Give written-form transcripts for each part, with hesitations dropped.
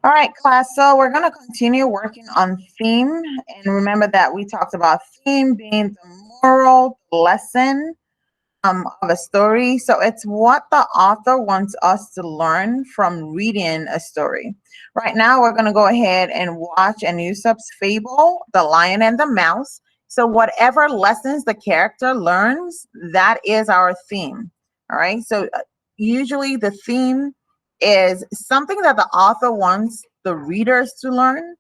All right, class. So we're going to continue working on theme. And remember that we talked about theme being the moral lesson of a story. So it's what the author wants us to learn from reading a story. Right now, we're going to go ahead and watch an Aesop's fable, The Lion and the Mouse. So whatever lessons the character learns, that is our theme. All right. So usually the theme is something that the author wants the readers to learn.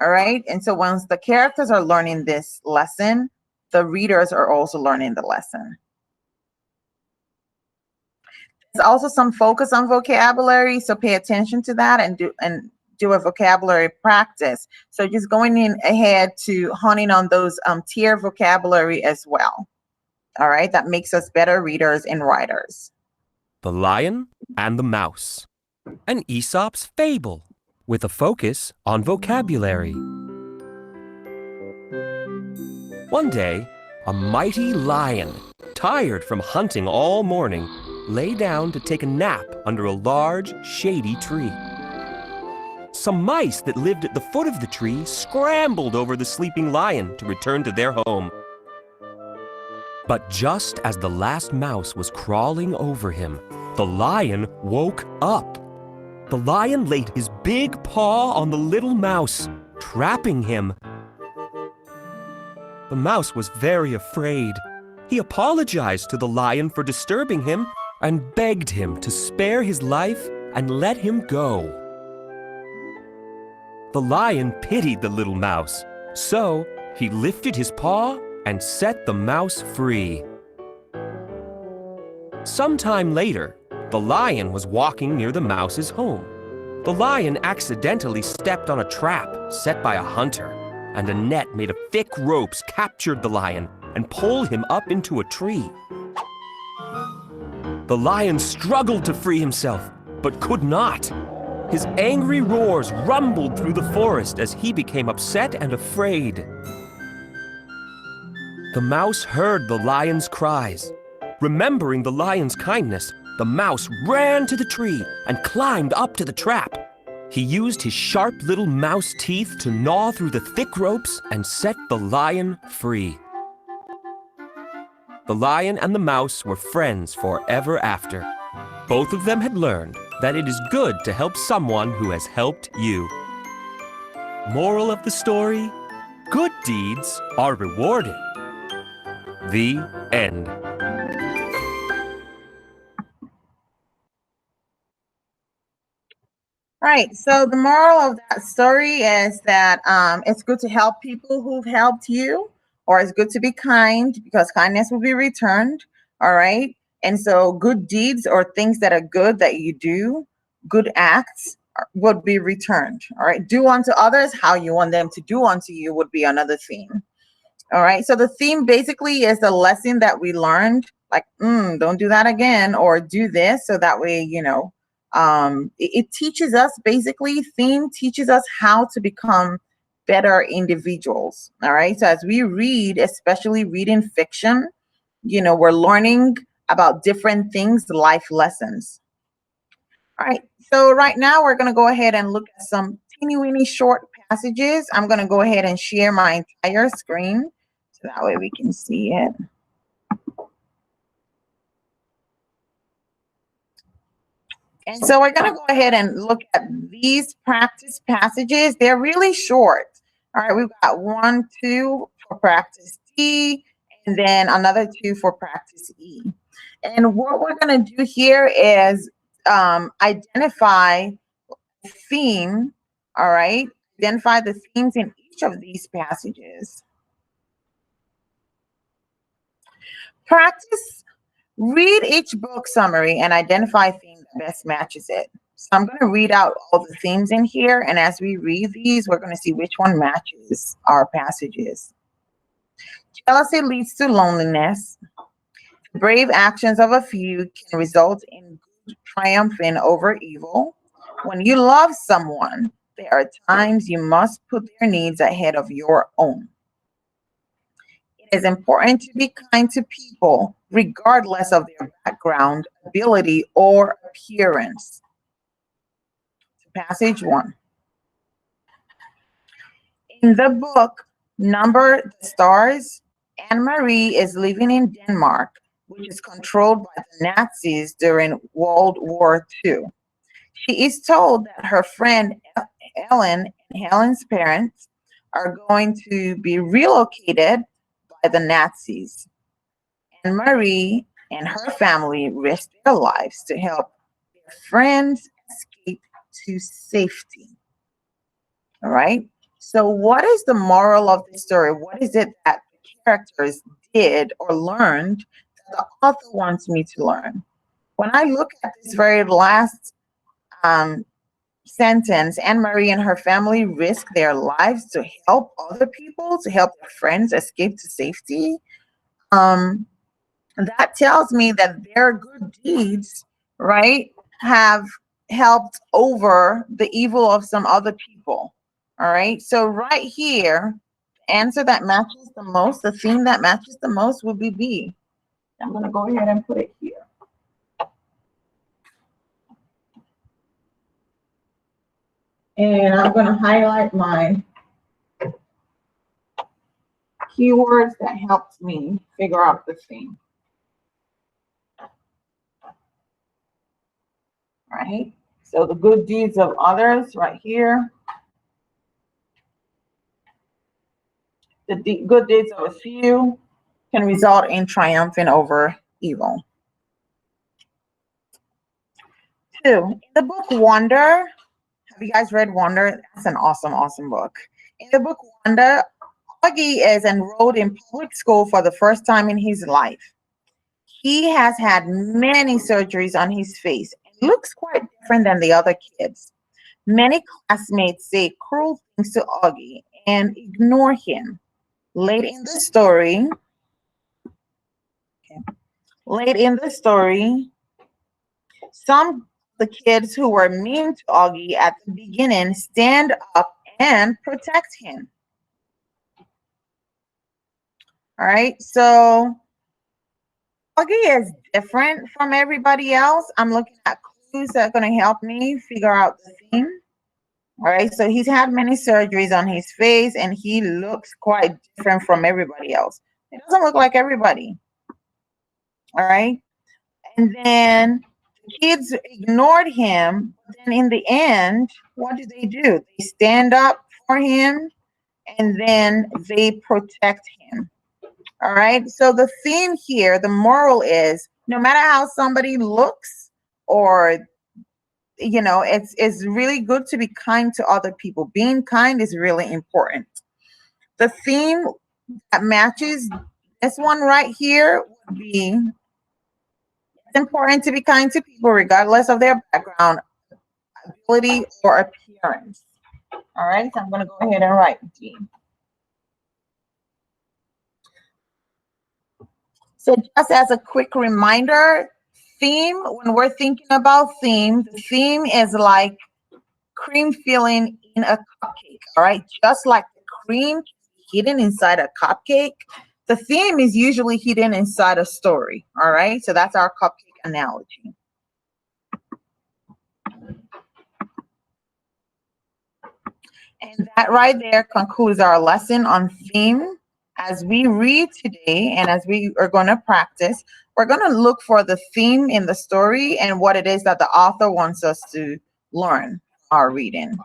All right. And so once the characters are learning this lesson, the readers are also learning the lesson. There's also some focus on vocabulary, so pay attention to that and do a vocabulary practice. So just going in ahead to honing on those tier vocabulary as well. All right, that makes us better readers and writers. The Lion and the Mouse, an Aesop's fable with a focus on vocabulary. One day, a mighty lion, tired from hunting all morning, lay down to take a nap under a large, shady tree. Some mice that lived at the foot of the tree scrambled over the sleeping lion to return to their home. But just as the last mouse was crawling over him, the lion woke up. The lion laid his big paw on the little mouse, trapping him. The mouse was very afraid. He apologized to the lion for disturbing him and begged him to spare his life and let him go. The lion pitied the little mouse, so he lifted his paw and set the mouse free. Sometime later, the lion was walking near the mouse's home. The lion accidentally stepped on a trap set by a hunter, and a net made of thick ropes captured the lion and pulled him up into a tree. The lion struggled to free himself, but could not. His angry roars rumbled through the forest as he became upset and afraid. The mouse heard the lion's cries. Remembering the lion's kindness, the mouse ran to the tree and climbed up to the trap. He used his sharp little mouse teeth to gnaw through the thick ropes and set the lion free. The lion and the mouse were friends forever after. Both of them had learned that it is good to help someone who has helped you. Moral of the story: good deeds are rewarded. The end. All right, so the moral of that story is that it's good to help people who've helped you, or it's good to be kind because kindness will be returned. All right, and so good deeds or things that are good that you do, good acts would be returned. All right, do unto others how you want them to do unto you would be another theme. All right, so the theme basically is the lesson that we learned, like, don't do that again, or do this, so that way, it teaches us, basically, theme teaches us how to become better individuals. All right, so as we read, especially reading fiction, we're learning about different things, life lessons. All right, so right now we're going to go ahead and look at some teeny weeny short passages. I'm going to go ahead and share my entire screen so that way we can see it. And so we're going to go ahead and look at these practice passages. They're really short. All right, we've got 1, 2 for practice D, and then another 2 for practice E. And what we're going to do here is identify the theme, all right? Identify the themes in each of these passages. Practice. Read each book summary and identify a theme that best matches it. So I'm going to read out all the themes in here, and as we read these, we're going to see which one matches our passages. Jealousy leads to loneliness. Brave actions of a few can result in good triumphing over evil. When you love someone, there are times you must put their needs ahead of your own. It is important to be kind to people, regardless of their background, ability, or appearance. Passage 1. In the book Number the Stars, Anne Marie is living in Denmark, which is controlled by the Nazis during World War II. She is told that her friend Ellen and Helen's parents are going to be relocated by the Nazis. And Marie and her family risk their lives to help their friends escape to safety. All right. So, what is the moral of the story? What is it that the characters did or learned that the author wants me to learn? When I look at this very last um, sentence, Anne Marie and her family risk their lives to help other people, to help their friends escape to safety. Um, that tells me that their good deeds, right, have helped over the evil of some other people. All right. So, right here, the answer that matches the most, the theme that matches the most would be B. I'm going to go ahead and put it here. And I'm going to highlight my keywords that helped me figure out the theme. Right? So the good deeds of others right here. The good deeds of a few can result in triumphing over evil. 2, in the book Wonder, have you guys read Wonder? That's an awesome, awesome book. In the book Wonder, Augie is enrolled in public school for the first time in his life. He has had many surgeries on his face and looks quite different than the other kids. Many classmates say cruel things to Augie and ignore him. Late in the story, some the kids who were mean to Augie at the beginning stand up and protect him. All right, so Augie is different from everybody else. I'm looking at clues that are going to help me figure out the theme. All right, so he's had many surgeries on his face and he looks quite different from everybody else. He doesn't look like everybody. All right, and then the kids ignored him. But then in the end, what do? They stand up for him and then they protect him. All right. So the theme here, the moral is no matter how somebody looks or it's really good to be kind to other people. Being kind is really important. The theme that matches this one right here would be it's important to be kind to people regardless of their background, ability, or appearance. All right, so I'm going to go ahead and write D. So just as a quick reminder, theme, when we're thinking about theme, the theme is like cream filling in a cupcake, all right? Just like the cream hidden inside a cupcake, the theme is usually hidden inside a story, all right? So that's our cupcake analogy. And that right there concludes our lesson on theme. As we read today and as we are going to practice, we're going to look for the theme in the story and what it is that the author wants us to learn our reading.